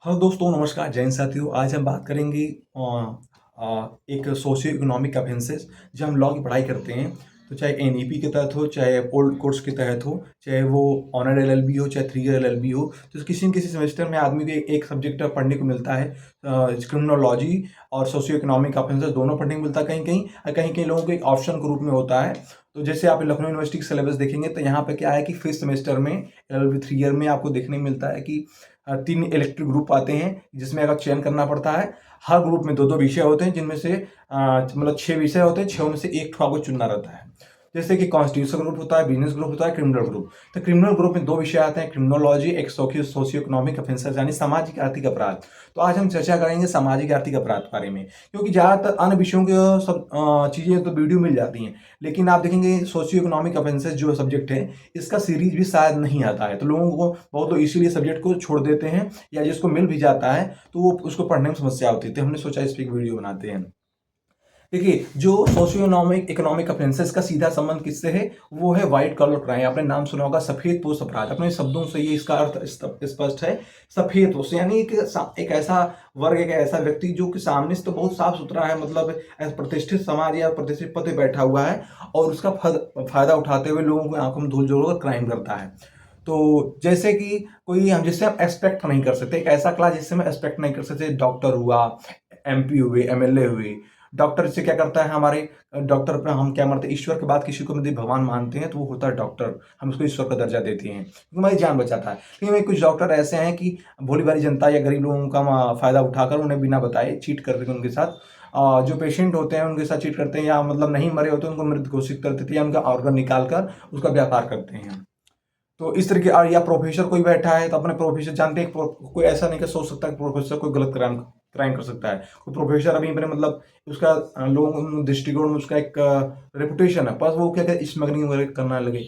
Hello दोस्तों, नमस्कार। जैन साथियों, आज हम बात करेंगे एक सोशियो इकोनॉमिक ऑफेंसेस। जब हम लॉ की पढ़ाई करते हैं तो चाहे एनईपी के तहत हो, चाहे ओल्ड कोर्स के तहत हो, चाहे वो ऑनर एलएलबी हो, चाहे 3 ईयर एलएलबी हो, तो किसी न किसी सेमेस्टर में आदमी को एक सब्जेक्ट पढ़ने को मिलता है। क्रिमिनोलॉजी और सोशियो इकोनॉमिक ऑफेंसेस दोनों पढ़ने को मिलता है कहीं कहीं, और कहीं कहीं लोगों को एक ऑप्शन के रूप में होता है। तो जैसे आप लखनऊ यूनिवर्सिटी का सिलेबस देखेंगे तो यहाँ पे क्या है कि फिफ्थ सेमेस्टर में एलएलबी 3 ईयर में आपको देखने को मिलता है कि 3 इलेक्टिव ग्रुप आते हैं, जिसमें अगर चयन करना पड़ता है। हर ग्रुप में 2-2 विषय होते हैं, जिनमें से मतलब 6 विषय होते हैं, 6 में से एक ठो आपको चुनना रहता है। जैसे कि कॉन्स्टिट्यूशन ग्रुप होता है, बिजनेस ग्रुप होता है, क्रिमिनल ग्रुप। तो क्रिमिनल ग्रुप में 2 विषय आते हैं, क्रिमिनोलॉजी, एक सोशियो इकोनॉमिक ऑफेंसेस यानी सामाजिक आर्थिक अपराध। तो आज हम चर्चा करेंगे सामाजिक आर्थिक अपराध के बारे में, क्योंकि ज़्यादातर अन्य विषयों के सब चीज़ें तो वीडियो मिल जाती हैं, लेकिन आप देखेंगे सोशियो इकोनॉमिक ऑफेंसेस जो सब्जेक्ट है, इसका सीरीज भी शायद नहीं आता है। तो लोगों को बहुत लोग इसीलिए सब्जेक्ट को छोड़ देते हैं, या जिसको मिल भी जाता है तो वो उसको पढ़ने में समस्या होती है। तो हमने सोचा इस पर एक वीडियो बनाते हैं। देखिए, जो सोशियो इकोनॉमिक ऑफेंसेस का सीधा संबंध किससे है, वो है व्हाइट कॉलर क्राइम। आपने नाम सुना होगा, सफेद पोश अपराध। अपने शब्दों से ये इसका अर्थ स्पष्ट है। सफेद पोश यानी एक ऐसा वर्ग, एक ऐसा व्यक्ति जो कि सामने से तो बहुत साफ सुथरा है, मतलब ऐसा प्रतिष्ठित समाज या प्रतिष्ठित पद पे बैठा हुआ है, और उसका फायदा उठाते हुए लोगों की आंखों में धूल झोंककर क्राइम करता है। तो जैसे कि कोई हम जिससे हम एक्सपेक्ट नहीं कर सकते, एक ऐसा क्लास जिससे हम एक्सपेक्ट नहीं कर सकते, डॉक्टर हुआ, एमपी हुए, एमएलए हुए। डॉक्टर से क्या करता है, हमारे डॉक्टर पे हम क्या मानते हैं, ईश्वर के बाद किसी को यदि भगवान मानते हैं तो वो होता है डॉक्टर। हम उसको ईश्वर का दर्जा देते हैं क्योंकि हमारी जान बचाता है। लेकिन वही कुछ डॉक्टर ऐसे हैं कि भोली भाली जनता या गरीब लोगों का फायदा उठाकर उन्हें बिना बताए चीट करते हैं उनके साथ। जो पेशेंट होते हैं उनके साथ चीट करते हैं, या मतलब नहीं मरे होते हैं उनको मृत घोषित कर देते हैं, या उनका ऑर्गन निकाल कर उसका व्यापार करते हैं। तो इस तरीके, और या प्रोफेसर कोई बैठा है तो अपने प्रोफेसर जानते हैं कोई ऐसा नहीं कर सोच सकता कि प्रोफेसर कोई गलत क्राइम क्राइम कर सकता है। कोई प्रोफेसर अभी अपने मतलब उसका लोगों दृष्टिकोण में उसका एक रेपुटेशन है, बस वो क्या कहते स्मगलिंग वगैरह करने लगे।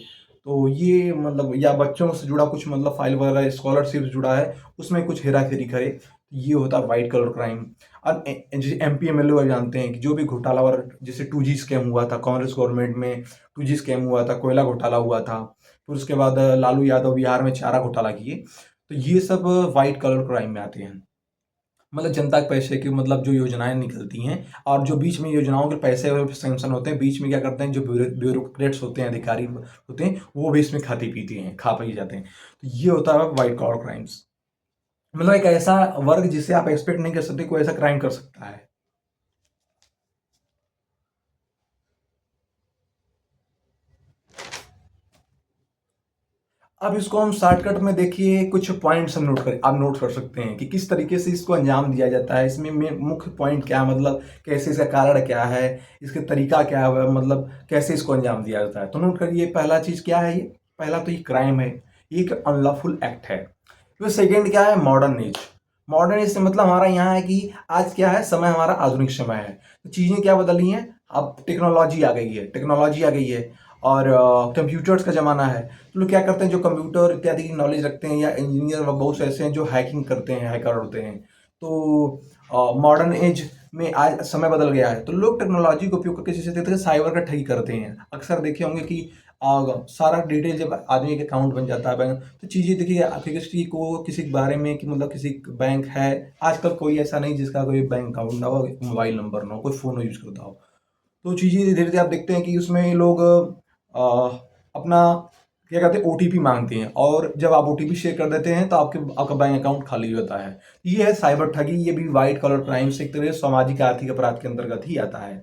तो ये मतलब, या बच्चों से जुड़ा कुछ मतलब फाइल वगैरह स्कॉलरशिप जुड़ा है, उसमें कुछ हेरा फेरी करे, ये होता है व्हाइट कलर क्राइम। अब जैसे एमपी एमएलए जानते हैं कि जो भी घोटाला वगैरह, जैसे 2G स्कैम हुआ था कांग्रेस गवर्नमेंट में, 2G स्कैम हुआ था, कोयला घोटाला हुआ था, फिर उसके बाद लालू यादव बिहार में चारा घोटाला किए। तो ये सब व्हाइट कलर क्राइम में आते हैं। मतलब जनता के पैसे की मतलब जो योजनाएं निकलती हैं, और जो बीच में योजनाओं के पैसे सैंक्शन होते हैं, बीच में क्या करते हैं, जो ब्यूरोक्रेट्स होते हैं, अधिकारी होते हैं, वो भी इसमें खाते पीते हैं, खा पी जाते हैं। तो ये होता है व्हाइट कलर क्राइम्स। मतलब एक ऐसा वर्ग जिसे आप एक्सपेक्ट नहीं कर सकते कोई ऐसा क्राइम कर सकता है। अब इसको हम शॉर्टकट में देखिए, कुछ पॉइंट्स हम आप नोट कर सकते हैं कि किस तरीके से इसको अंजाम दिया जाता है। इसमें मुख्य पॉइंट क्या है, मतलब कैसे, इसका कारण क्या है, इसका तरीका क्या है, मतलब कैसे इसको अंजाम दिया जाता है। तो नोट करिए, पहला चीज क्या है, ये पहला तो ये क्राइम है, ये एक अनलॉफुल एक्ट है। फिर सेकेंड क्या है, मॉडर्न एज। मॉडर्न एज से मतलब हमारा यहाँ है कि आज क्या है, समय हमारा आधुनिक समय है। तो चीजें क्या बदली हैं, अब टेक्नोलॉजी आ गई है, टेक्नोलॉजी आ गई है, और कंप्यूटर्स का ज़माना है। तो लोग क्या करते हैं, जो कंप्यूटर इत्यादि की नॉलेज रखते हैं, या इंजीनियर बहुत से ऐसे हैं जो हैकिंग करते हैं, हैकर होते हैं। तो मॉडर्न एज में आज समय बदल गया है, तो लोग टेक्नोलॉजी का उपयोग करके जैसे देखते हैं साइबर का ठगी करते हैं। अक्सर देखे होंगे कि सारा डिटेल जब आदमी के अकाउंट बन जाता है बैंक, तो चीज़ें देखिए, किसी को किसी के बारे में कि मतलब किसी बैंक है, आजकल कोई ऐसा नहीं जिसका कोई बैंक अकाउंट ना हो, मोबाइल नंबर ना हो, कोई फ़ोन यूज करता हो। तो चीज़ें धीरे धीरे आप देखते हैं कि उसमें लोग अपना क्या कहते हैं, ओटीपी मांगते हैं, और जब आप ओटीपी शेयर कर देते हैं तो आपका बैंक अकाउंट खाली होता है। ये है साइबर ठगी। ये भी व्हाइट कलर क्राइम से एक तरह से सामाजिक आर्थिक अपराध के अंतर्गत ही आता है।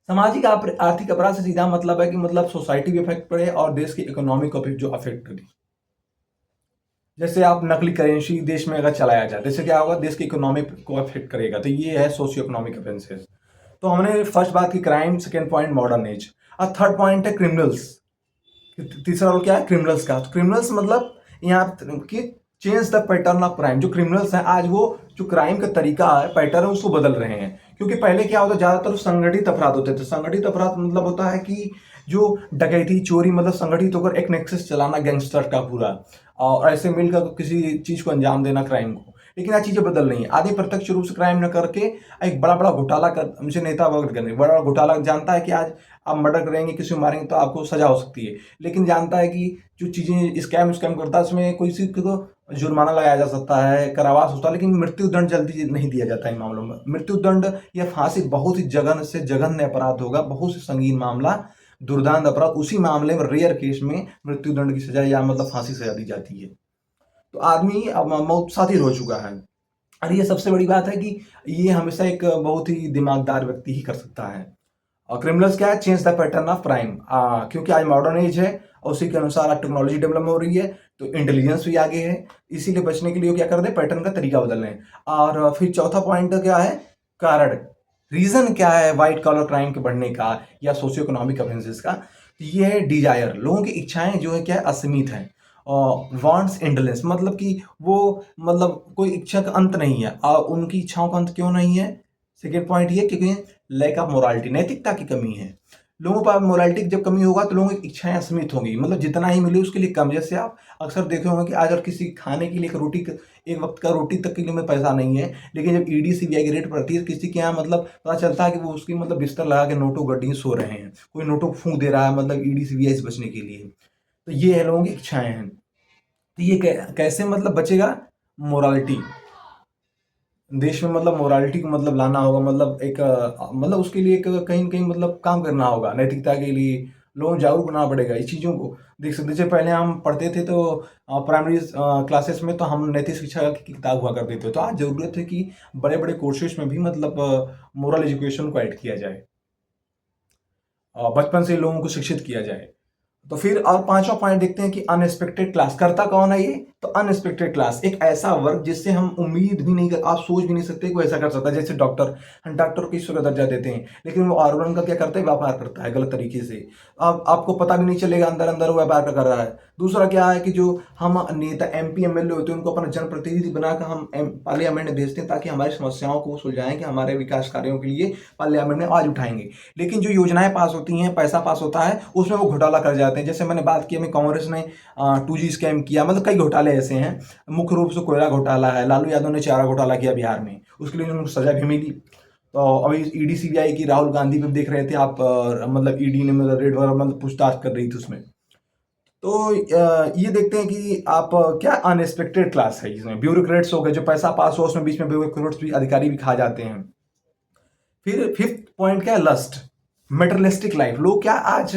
सामाजिक आर्थिक अपराध से सीधा मतलब है कि मतलब सोसाइटी भी इफेक्ट पड़े और देश की इकोनॉमी को भी जो अफेक्ट करे। जैसे आप नकली करेंसी देश में अगर चलाया जाए, जैसे क्या होगा, देश की इकोनॉमी को अफेक्ट करेगा। तो ये है सोशियो इकोनॉमिक ऑफेंसेस। तो हमने फर्स्ट बात की crime, second point modern age, और थर्ड पॉइंट है क्रिमिनल्स। तीसरा रोल क्या है, क्रिमिनल्स का। तो क्रिमिनल्स मतलब यहाँ कि change the pattern of crime. जो क्रिमिनल्स हैं आज वो जो क्राइम का तरीका है, पैटर्न है, उसको बदल रहे हैं। क्योंकि पहले क्या होता, ज्यादातर संगठित अपराध होते थे। संगठित अपराध मतलब होता है कि जो डकैती चोरी मतलब संगठित होकर एक नेक्सस चलाना गैंगस्टर का पूरा, और ऐसे मिलकर किसी चीज को अंजाम देना, क्राइम को। लेकिन आज चीजें बदल रही हैं। आदमी प्रत्यक्ष रूप से क्राइम न करके एक बड़ा बड़ा घोटाला कर, हमसे नेता वगैरह करने, बड़ा बड़ा घोटाला जानता है कि आज आप मर्डर करेंगे, किसी को मारेंगे तो आपको सजा हो सकती है। लेकिन जानता है कि जो चीजें स्कैम स्कैम करता है उसमें कोई किसी को जुर्माना लगाया जा सकता है, कारावास होता है, लेकिन मृत्यु दंड जल्दी नहीं दिया जाता इन मामलों में। मृत्यु दंड या फांसी बहुत ही जघन्य से जघन्य अपराध होगा, बहुत से संगीन मामला, दुर्दांत अपराध, उसी मामले में रेयर केस में मृत्यु दंड की सजा या मतलब फांसी सजा दी जाती है। तो आदमी अब मौत साथी हो चुका है। और ये सबसे बड़ी बात है कि ये हमेशा एक बहुत ही दिमागदार व्यक्ति ही कर सकता है। और क्रिमिनल्स क्या है, change the pattern of crime, क्योंकि आज मॉडर्न एज है और उसी के अनुसार आज टेक्नोलॉजी डेवलप हो रही है, तो इंटेलिजेंस भी आगे है, इसीलिए बचने के लिए वो क्या कर रहे हैं, पैटर्न का तरीका बदल रहे हैं। और फिर चौथा पॉइंट क्या है, कारण, रीजन क्या है व्हाइट कॉलर क्राइम के बढ़ने का या सोशियो इकोनॉमिक ऑफेंसेस का, तो ये है डिजायर, लोगों की इच्छाएं जो है क्या है, असीमित है। और वांट्स एंडलेस, मतलब कि वो मतलब कोई इच्छा का अंत नहीं है। और उनकी इच्छाओं का अंत क्यों नहीं है, सेकेंड पॉइंट ये, क्योंकि लैक ऑफ मोरालिटी, नैतिकता की कमी है। लोगों पर मोरालिटी की जब कमी होगा तो लोगों की इच्छाएं असीमित होंगी, मतलब जितना ही मिले उसके लिए कम। जैसे आप अक्सर देखे होंगे कि आज अगर किसी खाने के लिए एक वक्त का रोटी तक के लिए में पैसा नहीं है, लेकिन जब ईडी सीबीआई की रेड पड़ती है किसी के यहाँ, मतलब पता चलता है कि वो उसकी मतलब बिस्तर लगा के नोटों गड्डी सो रहे हैं, कोई नोटों को फूंक दे रहा है, मतलब ईडी सीबीआई से बचने के लिए। तो ये है लोगों की इच्छाएं हैं। तो ये कैसे मतलब बचेगा, मोरालिटी, देश में मतलब मोरालिटी को मतलब लाना होगा, मतलब एक मतलब उसके लिए एक कहीं न कहीं मतलब काम करना होगा, नैतिकता के लिए लोगों को जागरूक बनाना पड़ेगा इस चीज़ों को। देख सकते, जैसे पहले हम पढ़ते थे तो प्राइमरी क्लासेस में तो हम नैतिक शिक्षा की किताब हुआ करते थे, तो आज ज़रूरत है कि बड़े-बड़े कोर्सेज में भी मतलब मोरल एजुकेशन को ऐड किया जाए, बचपन से ही लोगों को शिक्षित किया जाए। तो फिर और पांचवा पॉइंट देखते हैं कि अनएक्सपेक्टेड क्लास, करता कौन है ये, तो अनएक्सपेक्टेड क्लास, एक ऐसा वर्ग जिससे हम उम्मीद भी नहीं कर, आप सोच भी नहीं सकते कोई ऐसा कर सकता है। जैसे डॉक्टर, हम डॉक्टर को ईश्वर का दर्जा देते हैं, लेकिन वो ऑर्गन का क्या करता है, व्यापार करता है गलत तरीके से। अब आपको पता भी नहीं चलेगा अंदर अंदर वो व्यापार कर रहा है। दूसरा क्या है कि जो हम नेता एमपी एमएलए होते हैं उनको अपना जनप्रतिनिधि बनाकर हम पार्लियामेंट में भेजते हैं, ताकि हमारी समस्याओं को सुलझाएं, कि हमारे विकास कार्यों के लिए पार्लियामेंट में आवाज उठाएंगे। लेकिन जो योजनाएं पास होती हैं, पैसा पास होता है, उसमें वो घोटाला कर जाते हैं। जैसे मैंने बात की, हमें कांग्रेस ने 2G स्कैम किया, मतलब कई घोटाले ऐसे हैं, मुख्य रूप से कोयला घोटाला है, लालू यादव ने चारा घोटाला किया बिहार में, उसके लिए उनको सजा भी मिली। तो अभी ईडी सीबीआई की राहुल गांधी पे देख रहे थे आप, मतलब ईडी ने मतलब रेड वगैरह मतलब पूछताछ कर रही थी उसमें। तो ये देखते हैं कि आप क्या अनएक्सपेक्टेड क्लास है, इसमें ब्यूरोक्रेट्स हो गए, जो पैसा पास हो उसमें बीच में ब्यूरोक्रेट्स भी, अधिकारी भी खा जाते हैं। फिर फिफ्थ पॉइंट क्या है, लस्ट, मेटरलिस्टिक लाइफ, लोग क्या आज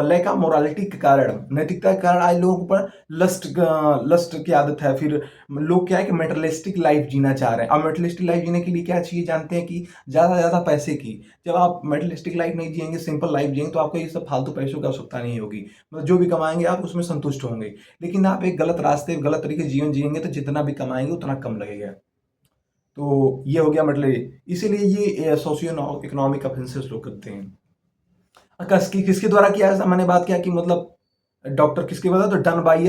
लैक ऑफ मोरालिटी के कारण, नैतिकता के कारण आज लोगों के ऊपर लस्ट की आदत है। फिर लोग क्या है कि मेटरलिस्टिक लाइफ जीना चाह रहे हैं। अब मेटरलिस्टिक लाइफ जीने के लिए क्या चाहिए, जानते हैं कि ज़्यादा से ज़्यादा पैसे की। जब आप मेटरलिस्टिक लाइफ नहीं जिएंगे, सिंपल लाइफ जिएंगे, तो आपको ये सब फालतू पैसों की आवश्यकता नहीं होगी, मतलब जो भी कमाएंगे आप उसमें संतुष्ट होंगे। लेकिन आप एक गलत रास्ते, गलत तरीके से जीवन जिएंगे तो जितना भी कमाएंगे उतना कम लगेगा। तो ये हो गया, मतलब इसीलिए ये सोशियो इकोनॉमिक ऑफेंसेस लोग करते हैं। किसके द्वारा किया, ऐसा मैंने बात किया कि मतलब डॉक्टर किसके द्वारा, तो डन बाई,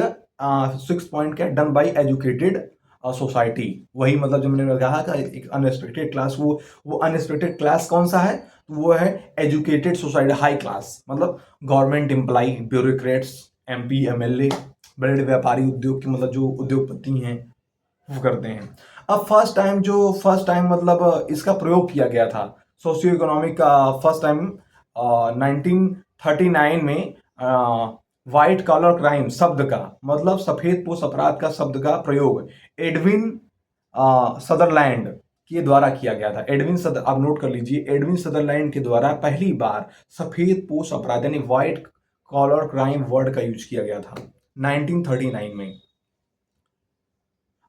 सिक्स पॉइंट क्या, डन बाई एजुकेटेड सोसाइटी। वही मतलब जो मैंने कहा कि एक अनएक्सपेक्टेड क्लास, वो अनएक्सपेक्टेड क्लास कौन सा है, तो वो है एजुकेटेड सोसाइटी, हाई क्लास, मतलब government employ, bureaucrats, MP MLA, बड़े बड़े व्यापारी, उद्योग के मतलब जो उद्योगपति हैं वो करते हैं। अब फर्स्ट टाइम मतलब इसका प्रयोग किया गया था सोशियो इकोनॉमिक का, फर्स्ट टाइम 1939 में वाइट कॉलर क्राइम शब्द का, मतलब सफेद पोश अपराध का शब्द का प्रयोग एडविन सदरलैंड के द्वारा किया गया था। आप नोट कर लीजिए, एडविन सदरलैंड के द्वारा पहली बार सफेद पोश अपराध यानी व्हाइट कॉलर क्राइम वर्ड का यूज किया गया था 1939 में।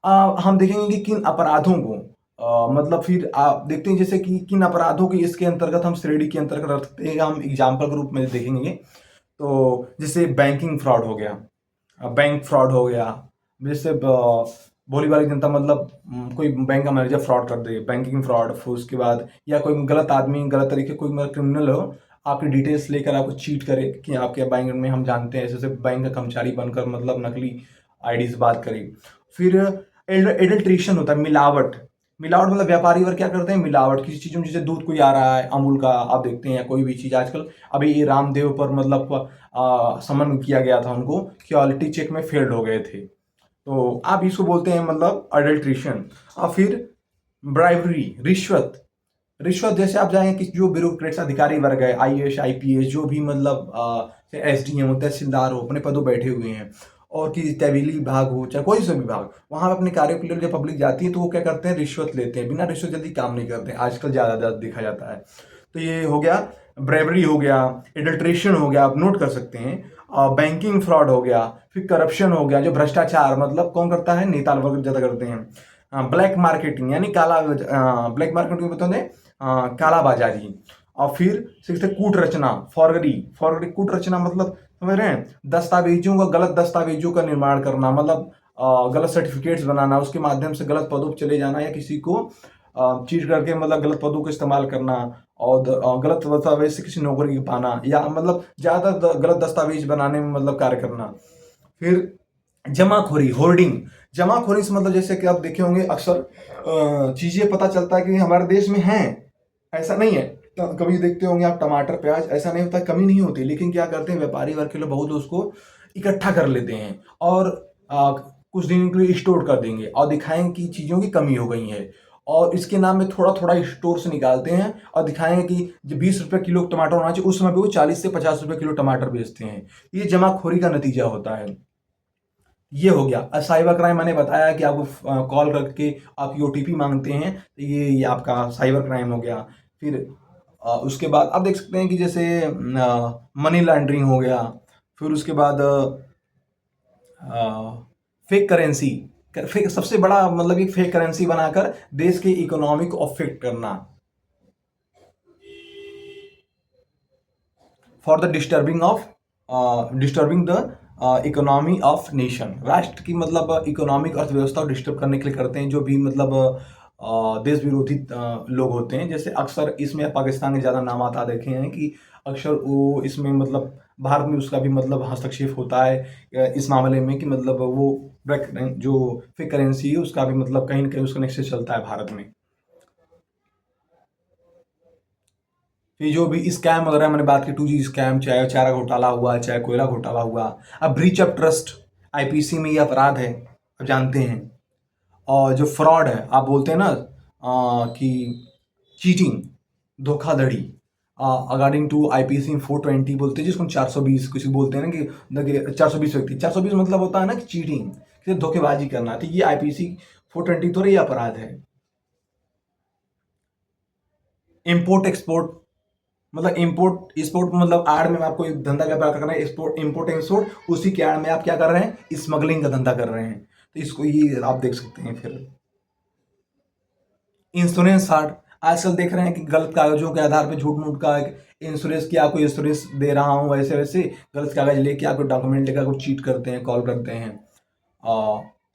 हम देखेंगे कि किन अपराधों को मतलब फिर आप देखते हैं जैसे कि किन अपराधों की इसके अंतर्गत हम श्रेणी के अंतर्गत रखते हैं, हम एग्जाम्पल के रूप में देखेंगे। तो जैसे बैंकिंग फ्रॉड हो गया, बैंक फ्रॉड हो गया, जैसे भोली भाली जनता मतलब कोई बैंक का मैनेजर फ्रॉड कर दे, बैंकिंग फ्रॉड। फिर उसके बाद या कोई गलत आदमी, गलत तरीके, कोई मतलब क्रिमिनल हो, आपकी डिटेल्स लेकर आपको चीट करे कि आपके बैंक में हम जानते हैं, ऐसे बैंक का कर्मचारी बनकर मतलब नकली आईडी से बात करी। फिर एडल्ट्रेशन होता है, मिलावट। मिलावट मतलब व्यापारी वर्ग क्या करते हैं, मिलावट किसी चीज़ में, जैसे दूध कोई आ रहा है अमूल का, आप देखते हैं, या कोई भी चीज़ आजकल, अभी ये रामदेव पर मतलब समन किया गया था उनको, क्वालिटी चेक में फेल्ड हो गए थे, तो आप इसको बोलते हैं मतलब अडल्ट्रेशन। और फिर ब्राइबरी, रिश्वत। रिश्वत जैसे आप जाएंगे कि जो ब्यूरोक्रेट्स अधिकारी वर्ग है, आईएएस आईपीएस, जो भी मतलब एसडीएम हो, तहसीलदार हो, अपने पदों बैठे हुए हैं, और कि तहवीली विभाग हो चाहे कोई सा विभाग, वहाँ पे अपने कार्यों के लिए जब पब्लिक जाती है तो वो क्या करते हैं, रिश्वत लेते हैं। बिना रिश्वत जल्दी काम नहीं करते हैं, आजकल ज़्यादा देखा जाता है। तो ये हो गया, ब्रेवरी हो गया, एडल्ट्रेशन हो गया, आप नोट कर सकते हैं, बैंकिंग फ्रॉड हो गया, फिर करप्शन हो गया, जो भ्रष्टाचार मतलब कौन करता है, नेता वर्ग ज़्यादा करते हैं। ब्लैक मार्केटिंग यानी ब्लैक मार्केटिंग बताते हैं, कालाबाजारी। और फिर सिक्स कूट रचना, फॉरगरी, कूट रचना मतलब समझ रहे हैं, दस्तावेजों का, गलत दस्तावेजों का निर्माण करना, मतलब गलत सर्टिफिकेट्स बनाना, उसके माध्यम से गलत पदों पर चले जाना, या किसी को चीट करके मतलब गलत पदों का इस्तेमाल करना, और गलत दस्तावेज से किसी नौकरी पाना, या मतलब ज़्यादा गलत दस्तावेज बनाने में मतलब कार्य करना। फिर जमाखोरी, होर्डिंग। जमाखोरी से मतलब जैसे कि आप देखे होंगे अक्सर चीज़ें पता चलता है कि हमारे देश में हैं, ऐसा नहीं है। तो कभी देखते होंगे आप टमाटर प्याज, ऐसा नहीं होता, कमी नहीं होती, लेकिन क्या करते हैं व्यापारी वर्ग के लोग बहुत उसको इकट्ठा कर लेते हैं और कुछ दिन के लिए स्टोर कर देंगे और दिखाएंगे कि चीज़ों की कमी हो गई है, और इसके नाम में थोड़ा थोड़ा स्टोर से निकालते हैं और दिखाएंगे कि जो 20 रुपये किलो टमाटर होना चाहिए उस समय पे वो 40 से 50 रुपये किलो टमाटर बेचते हैं। ये जमाखोरी का नतीजा होता है। ये हो गया। साइबर क्राइम, मैंने बताया कि आपको कॉल करके आपकी ओटीपी मांगते हैं, तो ये आपका साइबर क्राइम हो गया। फिर उसके बाद आप देख सकते हैं कि जैसे मनी लॉन्ड्रिंग हो गया। फिर उसके बाद फेक करेंसी, फेक सबसे बड़ा मतलब एक फेक करेंसी बनाकर देश के इकोनॉमी को अफेक्ट करना, for the disturbing the economy of nation. राष्ट्र की मतलब इकोनॉमिक अर्थव्यवस्था को डिस्टर्ब करने के लिए करते हैं, जो भी मतलब देश विरोधी लोग होते हैं। जैसे अक्सर इसमें पाकिस्तान के ज़्यादा नाम आता देखे हैं कि अक्सर वो इसमें मतलब भारत में उसका भी मतलब हस्तक्षेप होता है इस मामले में, कि मतलब वो जो फेक करेंसी है उसका भी मतलब कहीं ना कहीं उसका नेक्सस चलता है भारत में। ये जो भी स्कैम वगैरह मैंने बात की, 2G स्कैम, चाहे चारा घोटाला हुआ, चाहे कोयला घोटाला हुआ, अब ब्रीच ऑफ ट्रस्ट, आईपीसी में ये अपराध है, आप जानते हैं। और जो फ्रॉड है, आप बोलते हैं ना कि चीटिंग, धोखाधड़ी, अकॉर्डिंग टू आईपीसी 420 बोलते हैं, जिसको 420 कुछ बोलते हैं ना कि 420 व्यक्ति, 420 मतलब होता है ना कि चीटिंग, कि धोखेबाजी करना। तो ये आईपीसी 420 थोड़ा ये अपराध है। इम्पोर्ट एक्सपोर्ट मतलब इम्पोर्ट एक्सपोर्ट मतलब आड़ में आप कोई धंधा व्यापार कर रहे हैं, एक्सपोर्ट इम्पोर्ट एक्सपोर्ट, उसी के आड़ में आप क्या कर रहे हैं, स्मगलिंग का धंधा कर रहे हैं। तो इसको ये आप देख सकते हैं। फिर इंश्योरेंस फ्रॉड, आजकल देख रहे हैं कि गलत कागजों के आधार पर झूठ मूठ का इंश्योरेंस की, आपको इंश्योरेंस दे रहा हूँ वैसे वैसे गलत कागज लेके आपको डॉक्यूमेंट लेकर आपको चीट करते हैं, कॉल करते हैं।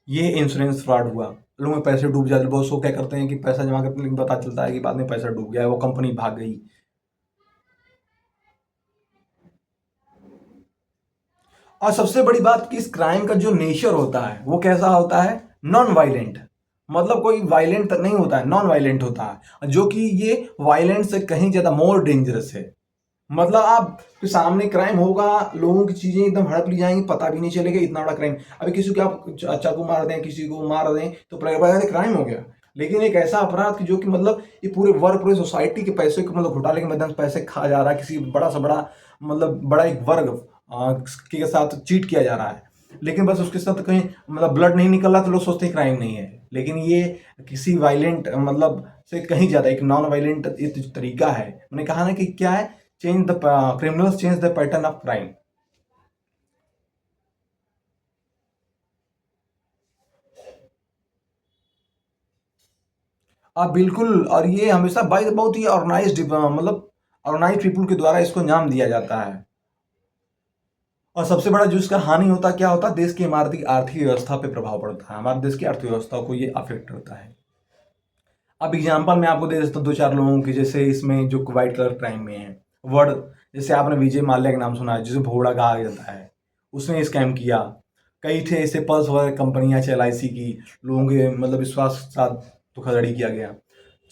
ये इंश्योरेंस फ्रॉड हुआ। लोगों में पैसे डूब जाते, बहुत सो क्या करते हैं कि पैसा जमा करते हैं, लेकिन पता चलता है कि बाद में पैसा डूब गया, वो कंपनी भाग गई। और सबसे बड़ी बात कि इस क्राइम का जो नेचर होता है वो कैसा होता है, नॉन वायलेंट, मतलब कोई वायलेंट नहीं होता है, नॉन वायलेंट होता है, जो कि ये वायलेंट से कहीं ज्यादा मोर डेंजरस है। मतलब आप के सामने क्राइम होगा, लोगों की चीजें एकदम हड़प ली जाएंगी, पता भी नहीं चलेगा इतना बड़ा क्राइम। अभी किसी को आप चाकू मार दें, किसी को मार दें तो क्राइम हो गया। लेकिन एक ऐसा अपराध कि जो कि मतलब ये पूरे सोसाइटी के पैसे को मतलब घोटाले के माध्यम से पैसे खा जा रहा है, किसी बड़ा सा बड़ा मतलब बड़ा एक वर्ग के साथ चीट किया जा रहा है, लेकिन बस उसके साथ कहीं मतलब ब्लड नहीं निकल रहा तो लोग सोचते हैं क्राइम नहीं है। लेकिन ये किसी वायलेंट मतलब से कहीं ज्यादा एक नॉन वायलेंट तरीका है। मैंने कहा ना कि क्या है, change the criminals change the pattern of crime. आप बिल्कुल, और ये हमेशा बाई बहुत ही ऑर्गेनाइज्ड मतलब ऑर्गेनाइज पीपुल के द्वारा इसको अंजाम दिया जाता है। और सबसे बड़ा जो इसका हानि होता है, क्या होता है, देश की इमारती आर्थिक व्यवस्था पे प्रभाव पड़ता है, हमारे देश की अर्थव्यवस्था को ये अफेक्ट करता है। अब एग्जांपल मैं आपको दे देता हूँ दो चार लोगों की, जैसे इसमें जो व्हाइट कलर क्राइम में है, वर्ड, जैसे आपने विजय माल्या का नाम सुना है, जिसे भोड़ा कहा जाता है, उसने स्कैम किया। कई थे ऐसे पल्स वगैरह कंपनियां, चाहे LIC की, लोगों के मतलब विश्वास के साथ धोखाधड़ी किया गया।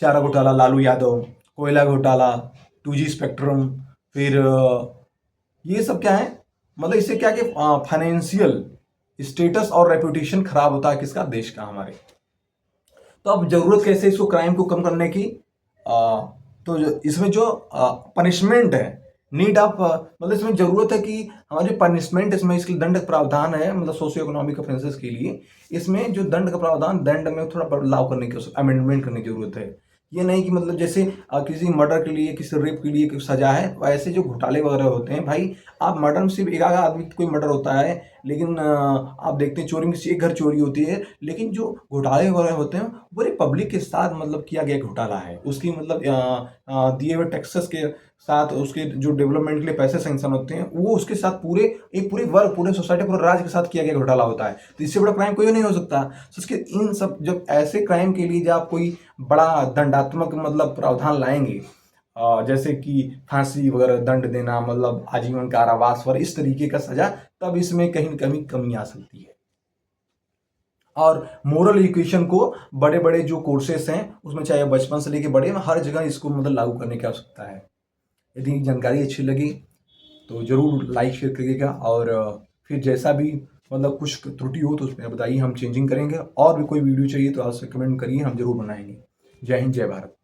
चारा घोटाला, लालू यादव, कोयला घोटाला, 2G स्पेक्ट्रम, फिर ये सब क्या है, मतलब इससे क्या कि फाइनेंशियल स्टेटस और रेपुटेशन खराब होता है किसका, देश का, हमारे। तो अब जरूरत कैसे इसको क्राइम को कम करने की, तो इसमें जो पनिशमेंट है, नीड ऑफ मतलब इसमें ज़रूरत है कि हमारा जो पनिशमेंट इसमें इसके दंड का प्रावधान है, मतलब सोशियो इकोनॉमिक ऑफेंसेस के लिए, इसमें जो दंड का प्रावधान, दंड में थोड़ा बदलाव करने की, अमेंडमेंट करने की ज़रूरत है। ये नहीं कि मतलब जैसे किसी मर्डर के लिए, किसी रेप के लिए कुछ सज़ा है, वैसे जो घोटाले वगैरह होते हैं भाई, आप मर्डर में सिर्फ एक आधा आदमी कोई मर्डर होता है, लेकिन आप देखते हैं चोरी में एक घर चोरी होती है, लेकिन जो घोटाले वगैरह होते हैं पूरे पब्लिक के साथ मतलब किया गया घोटाला है, उसकी मतलब दिए हुए टैक्सेस के साथ, उसके जो डेवलपमेंट के लिए पैसे सैंक्शन होते हैं, वो उसके साथ पूरे एक पूरे वर्ग, पूरे सोसाइटी, पूरे राज्य के साथ किया गया घोटाला होता है। तो इससे बड़ा क्राइम कोई नहीं हो सकता। तो उसके इन सब, जब ऐसे क्राइम के लिए जब आप कोई बड़ा दंडात्मक मतलब प्रावधान लाएंगे, जैसे कि फांसी वगैरह दंड देना, मतलब आजीवन कारावास और इस तरीके का सजा, तब इसमें कहीं न कहीं कमी आ सकती है। और मोरल एजुकेशन को बड़े बड़े जो कोर्सेस हैं उसमें, चाहे बचपन से लेके बड़े में, हर जगह इसको मतलब लागू करने की आवश्यकता है। यदि जानकारी अच्छी लगी तो ज़रूर लाइक शेयर करिएगा, और फिर जैसा भी मतलब कुछ त्रुटि हो तो उसमें बताइए, हम चेंजिंग करेंगे। और भी कोई वीडियो चाहिए तो आपसे कमेंट करिए, हम जरूर बनाएंगे। जय हिंद, जय भारत।